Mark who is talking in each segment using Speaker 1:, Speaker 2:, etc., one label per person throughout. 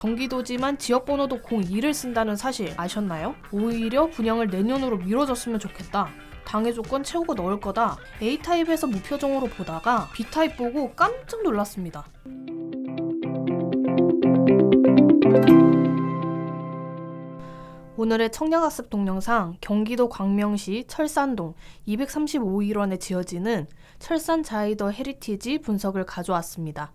Speaker 1: 경기도지만 지역번호도 02를 쓴다는 사실 아셨나요? 오히려 분양을 내년으로 미뤄줬으면 좋겠다. 당해 조건 채우고 넣을 거다. A타입에서 무표정으로 보다가 B타입 보고 깜짝 놀랐습니다. 오늘의 청량학습 동영상 경기도 광명시 철산동 235일원에 지어지는 철산 자이더 헤리티지 분석을 가져왔습니다.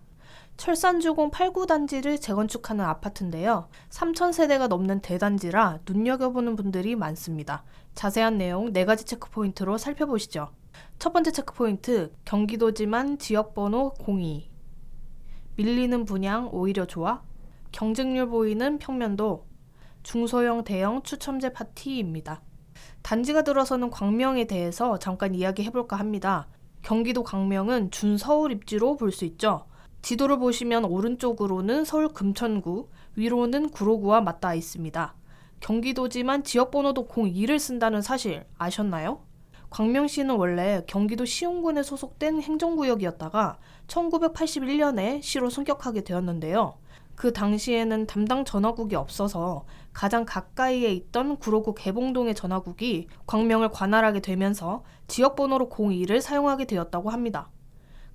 Speaker 1: 철산주공 8구단지를 재건축하는 아파트인데요. 3,000세대가 넘는 대단지라 눈여겨보는 분들이 많습니다. 자세한 내용 4가지 체크포인트로 살펴보시죠. 첫 번째 체크포인트, 경기도지만 지역번호 02. 밀리는 분양 오히려 좋아? 경쟁률 보이는 평면도, 중소형 대형 추첨제 파티입니다. 단지가 들어서는 광명에 대해서 잠깐 이야기해볼까 합니다. 경기도 광명은 준서울 입지로 볼 수 있죠. 지도를 보시면 오른쪽으로는 서울 금천구, 위로는 구로구와 맞닿아 있습니다. 경기도지만 지역번호도 02를 쓴다는 사실 아셨나요? 광명시는 원래 경기도 시흥군에 소속된 행정구역이었다가 1981년에 시로 승격하게 되었는데요. 그 당시에는 담당 전화국이 없어서 가장 가까이에 있던 구로구 개봉동의 전화국이 광명을 관할하게 되면서 지역번호로 02를 사용하게 되었다고 합니다.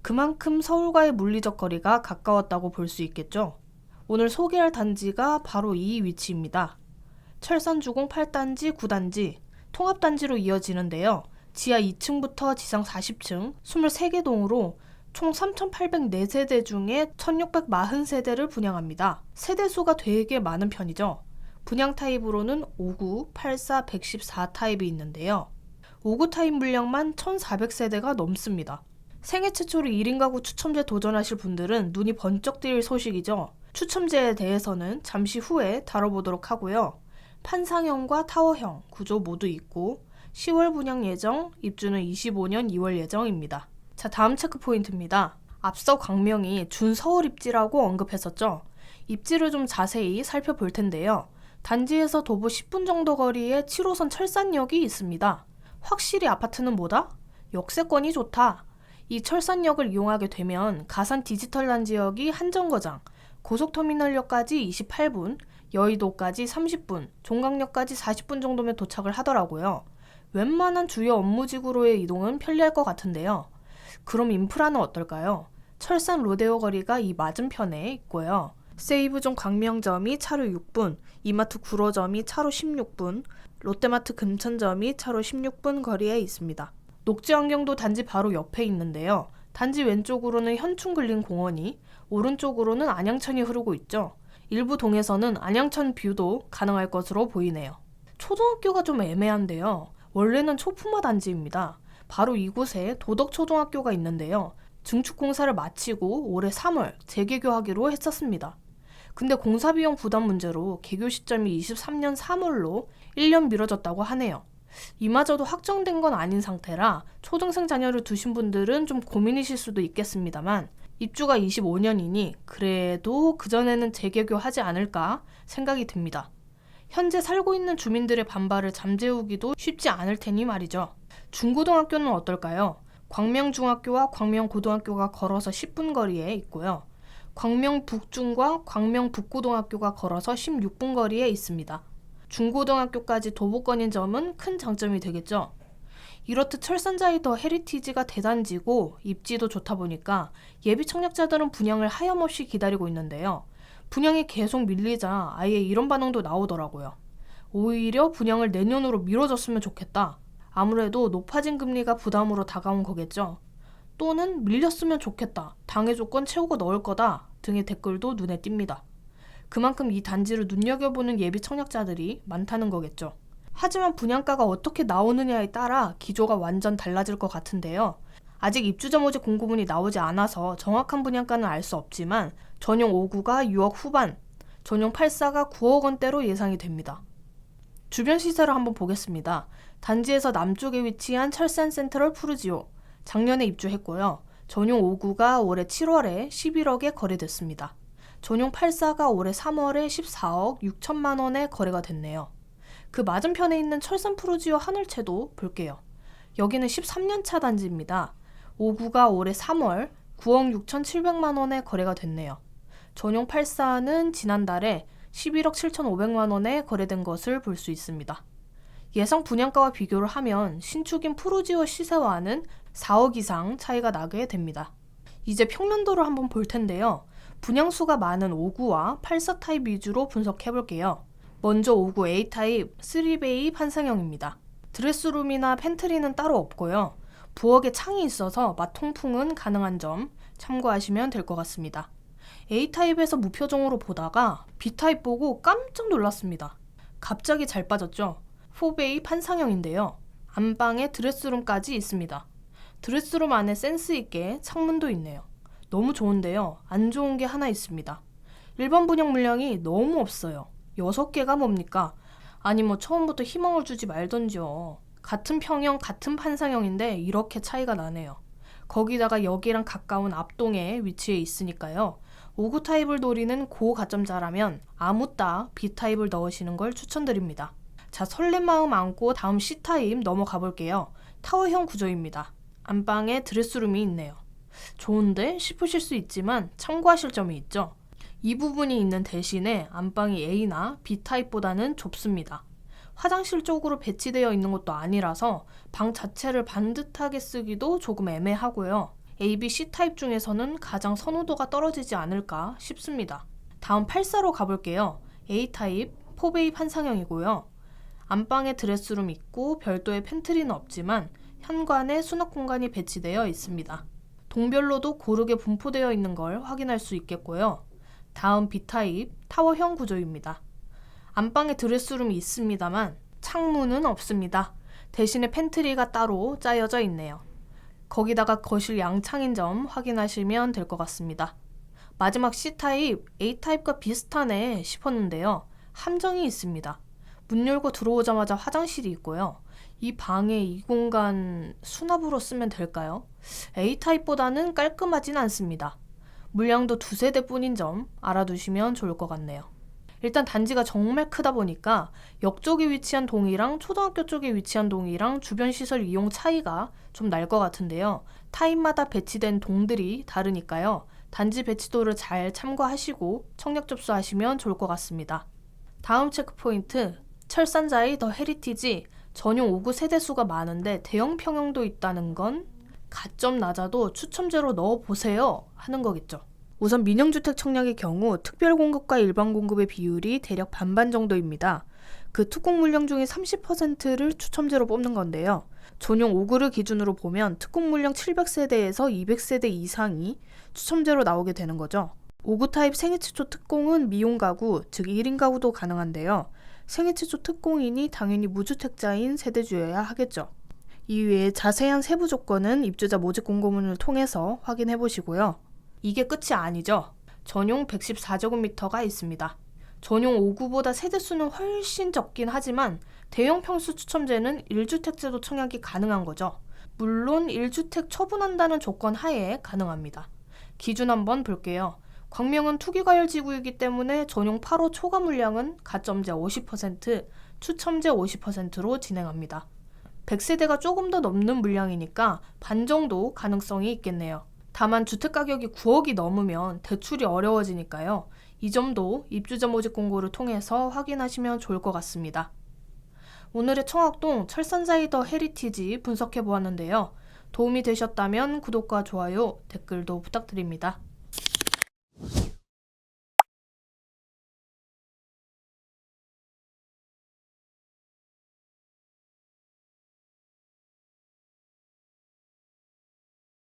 Speaker 1: 그만큼 서울과의 물리적 거리가 가까웠다고 볼 수 있겠죠. 오늘 소개할 단지가 바로 이 위치입니다. 철산주공 8단지, 9단지, 통합단지로 이어지는데요. 지하 2층부터 지상 40층, 23개 동으로 총 3,804세대 중에 1,640세대를 분양합니다. 세대수가 되게 많은 편이죠. 분양 타입으로는 5구, 84, 114 타입이 있는데요. 5구 타입 물량만 1,400세대가 넘습니다. 생애 최초로 1인 가구 추첨제 도전하실 분들은 눈이 번쩍 뜨일 소식이죠. 추첨제에 대해서는 잠시 후에 다뤄보도록 하고요. 판상형과 타워형 구조 모두 있고 10월 분양 예정, 입주는 25년 2월 예정입니다. 자, 다음 체크 포인트입니다. 앞서 광명이 준서울 입지라고 언급했었죠. 입지를 좀 자세히 살펴볼 텐데요. 단지에서 도보 10분 정도 거리에 7호선 철산역이 있습니다. 확실히 아파트는 뭐다? 역세권이 좋다. 이 철산역을 이용하게 되면 가산 디지털 단지역이 한정거장, 고속터미널역까지 28분, 여의도까지 30분, 종강역까지 40분 정도면 도착을 하더라고요. 웬만한 주요 업무지구로의 이동은 편리할 것 같은데요. 그럼 인프라는 어떨까요? 철산 로데오 거리가 이 맞은편에 있고요. 세이브존 광명점이 차로 6분, 이마트 구로점이 차로 16분, 롯데마트 금천점이 차로 16분 거리에 있습니다. 녹지환경도 단지 바로 옆에 있는데요. 단지 왼쪽으로는 현충근린공원이, 오른쪽으로는 안양천이 흐르고 있죠. 일부 동에서는 안양천 뷰도 가능할 것으로 보이네요. 초등학교가 좀 애매한데요. 원래는 초품화 단지입니다. 바로 이곳에 도덕초등학교가 있는데요. 증축 공사를 마치고 올해 3월 재개교하기로 했었습니다. 근데 공사비용 부담 문제로 개교 시점이 23년 3월로 1년 미뤄졌다고 하네요. 이마저도 확정된 건 아닌 상태라 초등생 자녀를 두신 분들은 좀 고민이실 수도 있겠습니다만 입주가 25년이니 그래도 그전에는 재개교하지 않을까 생각이 듭니다. 현재 살고 있는 주민들의 반발을 잠재우기도 쉽지 않을 테니 말이죠. 중고등학교는 어떨까요? 광명중학교와 광명고등학교가 걸어서 10분 거리에 있고요. 광명북중과 광명북고등학교가 걸어서 16분 거리에 있습니다. 중고등학교까지 도보권인 점은 큰 장점이 되겠죠. 이렇듯 철산자이더 헤리티지가 대단지고 입지도 좋다 보니까 예비 청약자들은 분양을 하염없이 기다리고 있는데요. 분양이 계속 밀리자 아예 이런 반응도 나오더라고요. 오히려 분양을 내년으로 미뤄줬으면 좋겠다. 아무래도 높아진 금리가 부담으로 다가온 거겠죠. 또는 밀렸으면 좋겠다. 당해 조건 채우고 넣을 거다. 등의 댓글도 눈에 띕니다. 그만큼 이 단지를 눈여겨보는 예비 청약자들이 많다는 거겠죠. 하지만 분양가가 어떻게 나오느냐에 따라 기조가 완전 달라질 것 같은데요. 아직 입주자 모집 공고문이 나오지 않아서 정확한 분양가는 알 수 없지만 전용 5구가 6억 후반, 전용 84가 9억 원대로 예상이 됩니다. 주변 시세를 한번 보겠습니다. 단지에서 남쪽에 위치한 철산 센트럴 푸르지오, 작년에 입주했고요. 전용 5구가 올해 7월에 11억에 거래됐습니다. 전용 84가 올해 3월에 14억 6천만 원에 거래가 됐네요. 그 맞은편에 있는 철산 푸르지오 하늘채도 볼게요. 여기는 13년차 단지입니다. 5구가 올해 3월 9억 6,700만 원에 거래가 됐네요. 전용 84는 지난달에 11억 7,500만 원에 거래된 것을 볼 수 있습니다. 예상 분양가와 비교를 하면 신축인 프루지오 시세와는 4억 이상 차이가 나게 됩니다. 이제 평면도를 한번 볼 텐데요. 분양수가 많은 5구와 84 타입 위주로 분석해 볼게요. 먼저 5구 A 타입 3베이 판상형입니다. 드레스룸이나 팬트리는 따로 없고요. 부엌에 창이 있어서 맛통풍은 가능한 점 참고하시면 될 것 같습니다. A 타입에서 무표정으로 보다가 B 타입 보고 깜짝 놀랐습니다. 갑자기 잘 빠졌죠? 4베이 판상형인데요. 안방에 드레스룸까지 있습니다. 드레스룸 안에 센스 있게 창문도 있네요. 너무 좋은데요. 안 좋은 게 하나 있습니다. 일반 분양 물량이 너무 없어요. 6개가 뭡니까? 아니 처음부터 희망을 주지 말던지요. 같은 평형, 같은 판상형인데 이렇게 차이가 나네요. 거기다가 여기랑 가까운 앞동에 위치해 있으니까요. 5구 타입을 노리는 고가점자라면 아무따 B 타입을 넣으시는 걸 추천드립니다. 자, 설렘 마음 안고 다음 C 타입 넘어가 볼게요. 타워형 구조입니다. 안방에 드레스룸이 있네요. 좋은데 싶으실 수 있지만 참고하실 점이 있죠. 이 부분이 있는 대신에 안방이 A나 B 타입보다는 좁습니다. 화장실 쪽으로 배치되어 있는 것도 아니라서 방 자체를 반듯하게 쓰기도 조금 애매하고요. A, B, C 타입 중에서는 가장 선호도가 떨어지지 않을까 싶습니다. 다음 84로 가볼게요. A 타입 4베이 판상형이고요. 안방에 드레스룸 있고 별도의 팬트리는 없지만 현관에 수납 공간이 배치되어 있습니다. 동별로도 고르게 분포되어 있는 걸 확인할 수 있겠고요. 다음 B타입 타워형 구조입니다. 안방에 드레스룸이 있습니다만 창문은 없습니다. 대신에 팬트리가 따로 짜여져 있네요. 거기다가 거실 양창인 점 확인하시면 될 것 같습니다. 마지막 C타입 A타입과 비슷하네 싶었는데요. 함정이 있습니다. 문 열고 들어오자마자 화장실이 있고요. 이 방에 이 공간 수납으로 쓰면 될까요? A타입보다는 깔끔하진 않습니다. 물량도 2세대 뿐인 점 알아두시면 좋을 것 같네요. 일단 단지가 정말 크다 보니까 역 쪽에 위치한 동이랑 초등학교 쪽에 위치한 동이랑 주변 시설 이용 차이가 좀 날 것 같은데요. 타입마다 배치된 동들이 다르니까요. 단지 배치도를 잘 참고하시고 청약 접수하시면 좋을 것 같습니다. 다음 체크포인트, 철산자의 더 헤리티지 전용 5구 세대수가 많은데 대형 평형도 있다는 건 가점 낮아도 추첨제로 넣어보세요 하는 거겠죠. 우선 민영주택 청약의 경우 특별 공급과 일반 공급의 비율이 대략 반반 정도입니다. 그 특공 물량 중에 30%를 추첨제로 뽑는 건데요. 전용 5구를 기준으로 보면 특공 물량 700세대에서 200세대 이상이 추첨제로 나오게 되는 거죠. 5구 타입 생애 최초 특공은 미용 가구, 즉 1인 가구도 가능한데요. 생애 최초 특공이니 당연히 무주택자인 세대주여야 하겠죠. 이외에 자세한 세부 조건은 입주자 모집 공고문을 통해서 확인해 보시고요. 이게 끝이 아니죠. 전용 114제곱미터가 있습니다. 전용 5구보다 세대수는 훨씬 적긴 하지만 대형 평수 추첨제는 1주택제도 청약이 가능한 거죠. 물론 1주택 처분한다는 조건 하에 가능합니다. 기준 한번 볼게요. 광명은 투기과열지구이기 때문에 전용 8호 초과 물량은 가점제 50%, 추첨제 50%로 진행합니다. 100세대가 조금 더 넘는 물량이니까 반 정도 가능성이 있겠네요. 다만 주택가격이 9억이 넘으면 대출이 어려워지니까요. 이 점도 입주자 모집 공고를 통해서 확인하시면 좋을 것 같습니다. 오늘의 청학동 철산자의 더 헤리티지 분석해 보았는데요. 도움이 되셨다면 구독과 좋아요, 댓글도 부탁드립니다.